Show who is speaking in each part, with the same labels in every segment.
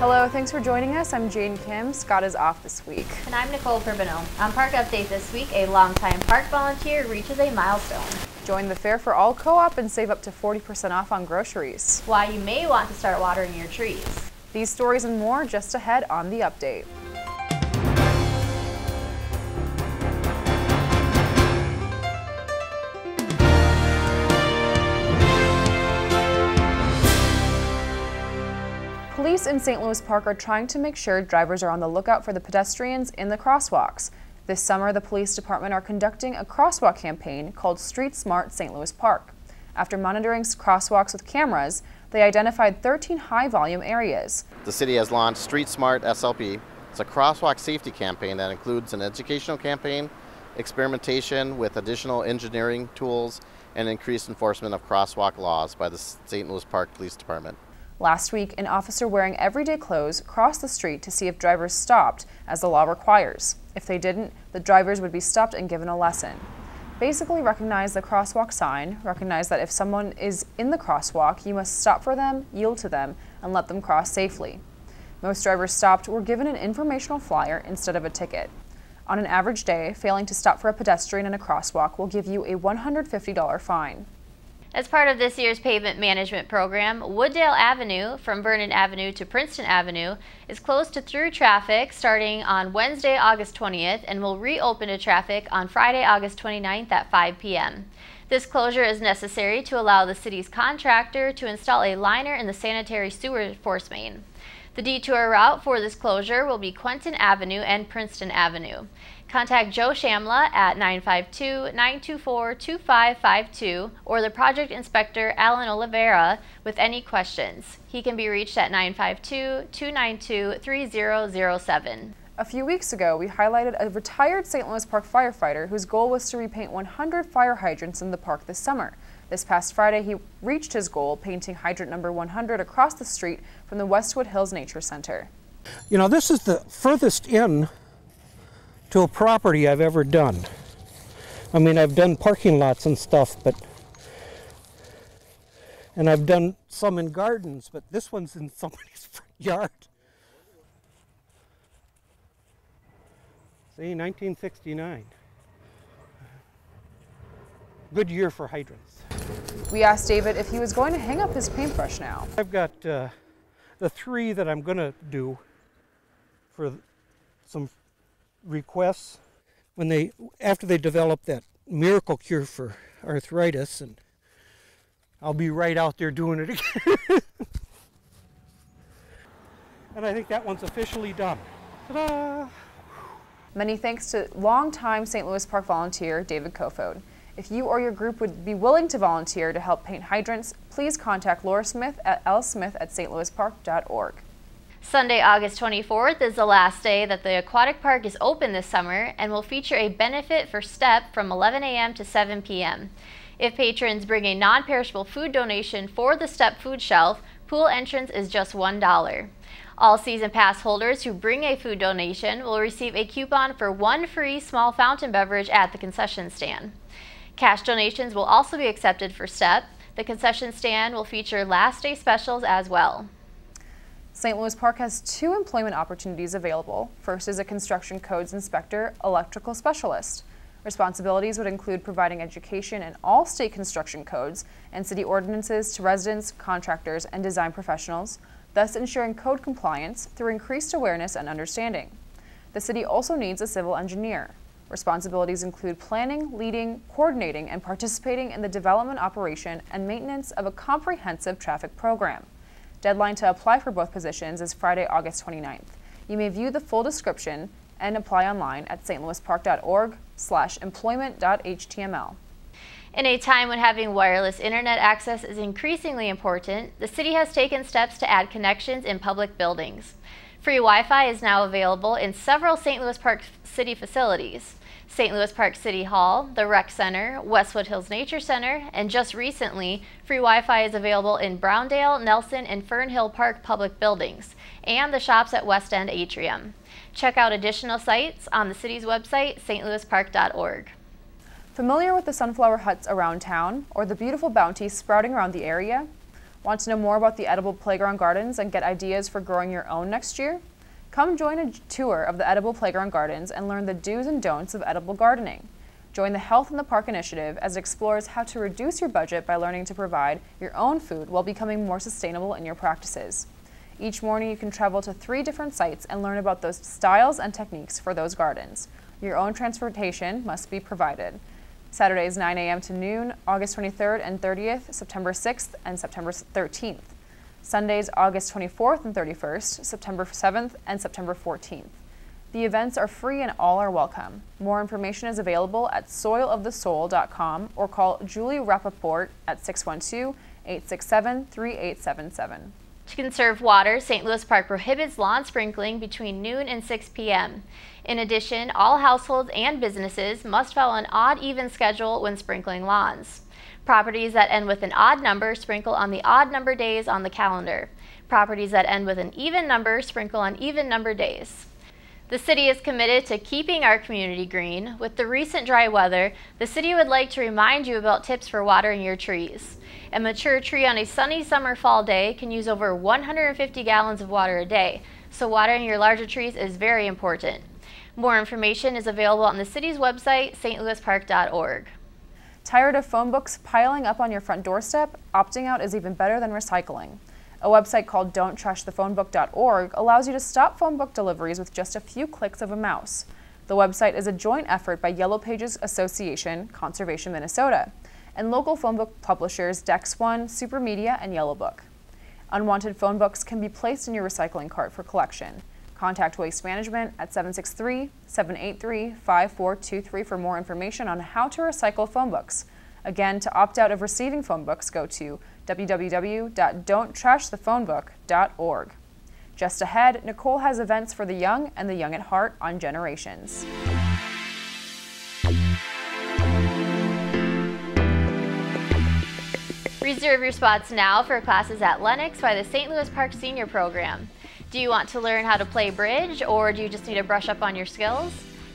Speaker 1: Hello, thanks for joining us. I'm Jane Kim. Scott is off this week.
Speaker 2: And I'm Nicole Perbino. On Park Update this week, a longtime park volunteer reaches a milestone.
Speaker 1: Join the Fair for All co-op and save up to 40% off on groceries.
Speaker 2: Why you may want to start watering your trees.
Speaker 1: These stories and more just ahead on The Update. Police in St. Louis Park are trying to make sure drivers are on the lookout for the pedestrians in the crosswalks. This summer, the police department are conducting a crosswalk campaign called Street Smart St. Louis Park. After monitoring crosswalks with cameras, they identified 13 high-volume areas.
Speaker 3: The city has launched Street Smart SLP. It's a crosswalk safety campaign that includes an educational campaign, experimentation with additional engineering tools, and increased enforcement of crosswalk laws by the St. Louis Park Police Department.
Speaker 1: Last week, an officer wearing everyday clothes crossed the street to see if drivers stopped, as the law requires. If they didn't, the drivers would be stopped and given a lesson. Basically, recognize the crosswalk sign, recognize that if someone is in the crosswalk, you must stop for them, yield to them, and let them cross safely. Most drivers stopped were given an informational flyer instead of a ticket. On an average day, failing to stop for a pedestrian in a crosswalk will give you a $150 fine.
Speaker 2: As part of this year's pavement management program, Wooddale Avenue from Vernon Avenue to Princeton Avenue is closed to through traffic starting on Wednesday, August 20th and will reopen to traffic on Friday, August 29th at 5 p.m. This closure is necessary to allow the city's contractor to install a liner in the sanitary sewer force main. The detour route for this closure will be Quentin Avenue and Princeton Avenue. Contact Joe Shamla at 952-924-2552 or the project inspector Alan Oliveira with any questions. He can be reached at 952-292-3007.
Speaker 1: A few weeks ago, we highlighted a retired St. Louis Park firefighter whose goal was to repaint 100 fire hydrants in the park this summer. This past Friday, he reached his goal, painting hydrant number 100 across the street from the Westwood Hills Nature Center.
Speaker 4: You know, this is the furthest in to a property I've ever done. I mean, I've done parking lots and stuff, and I've done some in gardens, but this one's in somebody's front yard. See, 1969. Good year for hydrants.
Speaker 1: We asked David if he was going to hang up his paintbrush now.
Speaker 4: I've got the 3 that I'm going to do for some requests after they develop that miracle cure for arthritis, and I'll be right out there doing it again. And I think that one's officially done. Ta-da!
Speaker 1: Many thanks to longtime St. Louis Park volunteer David Kofod. If you or your group would be willing to volunteer to help paint hydrants, please contact Laura Smith at lsmith@stlouispark.org.
Speaker 2: Sunday, August 24th is the last day that the aquatic park is open this summer and will feature a benefit for STEP from 11 a.m. to 7 p.m. If patrons bring a non-perishable food donation for the STEP food shelf, pool entrance is just $1. All season pass holders who bring a food donation will receive a coupon for 1 free small fountain beverage at the concession stand. Cash donations will also be accepted for STEP. The concession stand will feature last day specials as well.
Speaker 1: St. Louis Park has 2 employment opportunities available. First is a construction codes inspector, electrical specialist. Responsibilities would include providing education in all state construction codes and city ordinances to residents, contractors, and design professionals, thus ensuring code compliance through increased awareness and understanding. The city also needs a civil engineer. Responsibilities include planning, leading, coordinating, and participating in the development, operation, and maintenance of a comprehensive traffic program. Deadline to apply for both positions is Friday, August 29th. You may view the full description and apply online at stlouispark.org/employment.html.
Speaker 2: In a time when having wireless internet access is increasingly important, the city has taken steps to add connections in public buildings. Free Wi-Fi is now available in several St. Louis Park City facilities. St. Louis Park City Hall, the Rec Center, Westwood Hills Nature Center, and just recently, free Wi-Fi is available in Browndale, Nelson, and Fern Hill Park public buildings, and the shops at West End Atrium. Check out additional sites on the city's website, stlouispark.org.
Speaker 1: Familiar with the sunflower huts around town or the beautiful bounties sprouting around the area? Want to know more about the edible playground gardens and get ideas for growing your own next year? Come join a tour of the edible playground gardens and learn the do's and don'ts of edible gardening. Join the Health in the Park initiative as it explores how to reduce your budget by learning to provide your own food while becoming more sustainable in your practices. Each morning you can travel to 3 different sites and learn about those styles and techniques for those gardens. Your own transportation must be provided. Saturdays 9 a.m. to noon, August 23rd and 30th, September 6th and September 13th. Sundays August 24th and 31st, September 7th and September 14th. The events are free and all are welcome. More information is available at soilofthesoul.com or call Julie Rappaport at 612-867-3877.
Speaker 2: To conserve water, St. Louis Park prohibits lawn sprinkling between noon and 6 p.m. In addition, all households and businesses must follow an odd-even schedule when sprinkling lawns. Properties that end with an odd number sprinkle on the odd number days on the calendar. Properties that end with an even number sprinkle on even number days. The city is committed to keeping our community green. With the recent dry weather, the city would like to remind you about tips for watering your trees. A mature tree on a sunny summer fall day can use over 150 gallons of water a day, so watering your larger trees is very important. More information is available on the city's website, stlouispark.org.
Speaker 1: Tired of phone books piling up on your front doorstep? Opting out is even better than recycling. A website called don'ttrashthephonebook.org allows you to stop phone book deliveries with just a few clicks of a mouse. The website is a joint effort by Yellow Pages Association, Conservation Minnesota, and local phone book publishers Dex One, Supermedia, and Yellow Book. Unwanted phone books can be placed in your recycling cart for collection. Contact Waste Management at 763-783-5423 for more information on how to recycle phone books. Again, to opt out of receiving phone books, go to www.don'ttrashthephonebook.org. Just ahead, Nicole has events for the young and the young at heart on Generations.
Speaker 2: Reserve your spots now for classes at Lennox by the St. Louis Park Senior Program. Do you want to learn how to play bridge, or do you just need to brush up on your skills?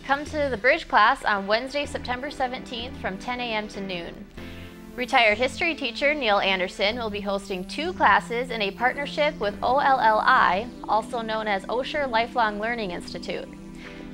Speaker 2: Come to the bridge class on Wednesday, September 17th from 10 a.m. to noon. Retired history teacher Neil Anderson will be hosting 2 classes in a partnership with OLLI, also known as Osher Lifelong Learning Institute.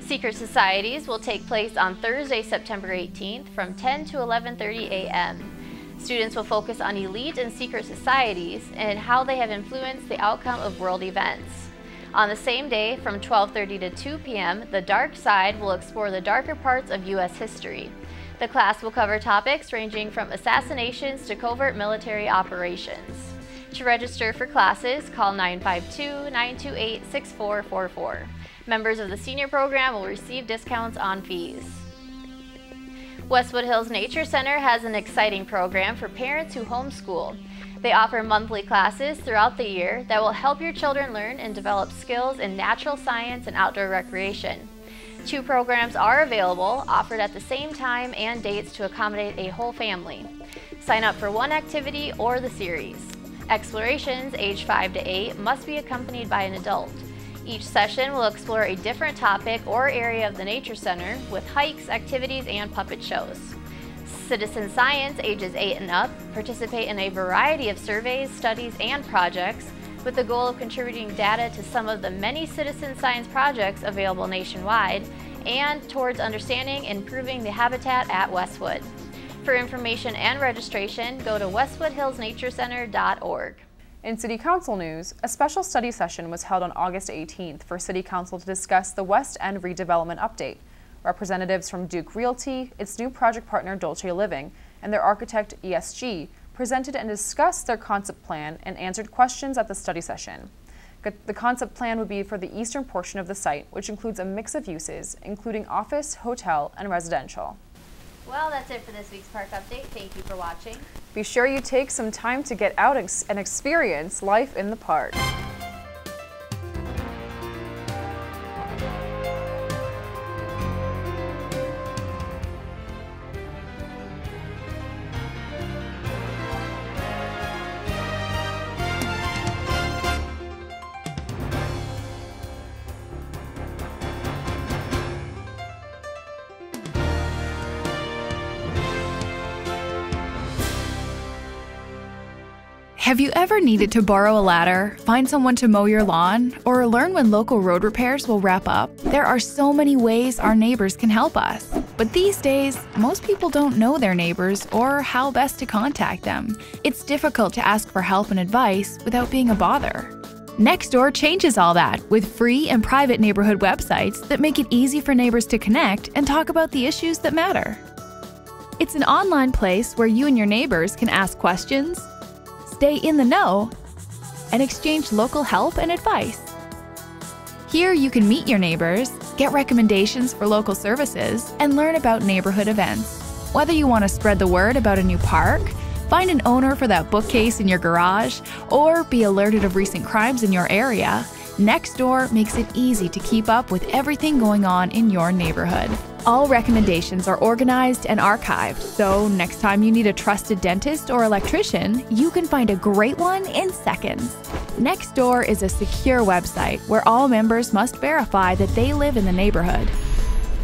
Speaker 2: Secret societies will take place on Thursday, September 18th from 10 to 11:30 a.m. Students will focus on elite and secret societies and how they have influenced the outcome of world events. On the same day, from 12:30 to 2 p.m., the Dark Side will explore the darker parts of U.S. history. The class will cover topics ranging from assassinations to covert military operations. To register for classes, call 952-928-6444. Members of the senior program will receive discounts on fees. Westwood Hills Nature Center has an exciting program for parents who homeschool. They offer monthly classes throughout the year that will help your children learn and develop skills in natural science and outdoor recreation. 2 programs are available, offered at the same time and dates to accommodate a whole family. Sign up for one activity or the series. Explorations, age 5 to 8, must be accompanied by an adult. Each session will explore a different topic or area of the Nature Center with hikes, activities, and puppet shows. Citizen Science, ages 8 and up, participate in a variety of surveys, studies, and projects with the goal of contributing data to some of the many citizen science projects available nationwide and towards understanding and improving the habitat at Westwood. For information and registration, go to westwoodhillsnaturecenter.org.
Speaker 1: In City Council news, a special study session was held on August 18th for City Council to discuss the West End redevelopment update. Representatives from Duke Realty, its new project partner Dolce Living, and their architect ESG presented and discussed their concept plan and answered questions at the study session. The concept plan would be for the eastern portion of the site, which includes a mix of uses, including office, hotel, and residential.
Speaker 2: Well, that's it for this week's Park Update. Thank you for watching.
Speaker 1: Be sure you take some time to get out and experience life in the park.
Speaker 5: Have you ever needed to borrow a ladder, find someone to mow your lawn, or learn when local road repairs will wrap up? There are so many ways our neighbors can help us. But these days, most people don't know their neighbors or how best to contact them. It's difficult to ask for help and advice without being a bother. Nextdoor changes all that with free and private neighborhood websites that make it easy for neighbors to connect and talk about the issues that matter. It's an online place where you and your neighbors can ask questions, stay in the know, and exchange local help and advice. Here you can meet your neighbors, get recommendations for local services, and learn about neighborhood events. Whether you want to spread the word about a new park, find an owner for that bookcase in your garage, or be alerted of recent crimes in your area, Nextdoor makes it easy to keep up with everything going on in your neighborhood. All recommendations are organized and archived, so next time you need a trusted dentist or electrician, you can find a great one in seconds. Nextdoor is a secure website where all members must verify that they live in the neighborhood.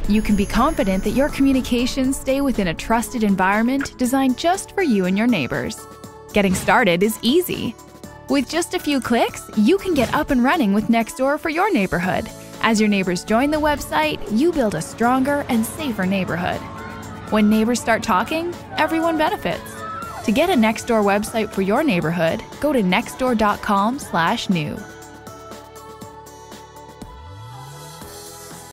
Speaker 5: You can be confident that your communications stay within a trusted environment designed just for you and your neighbors. Getting started is easy. With just a few clicks, you can get up and running with Nextdoor for your neighborhood. As your neighbors join the website, you build a stronger and safer neighborhood. When neighbors start talking, everyone benefits. To get a Nextdoor website for your neighborhood, go to nextdoor.com/new.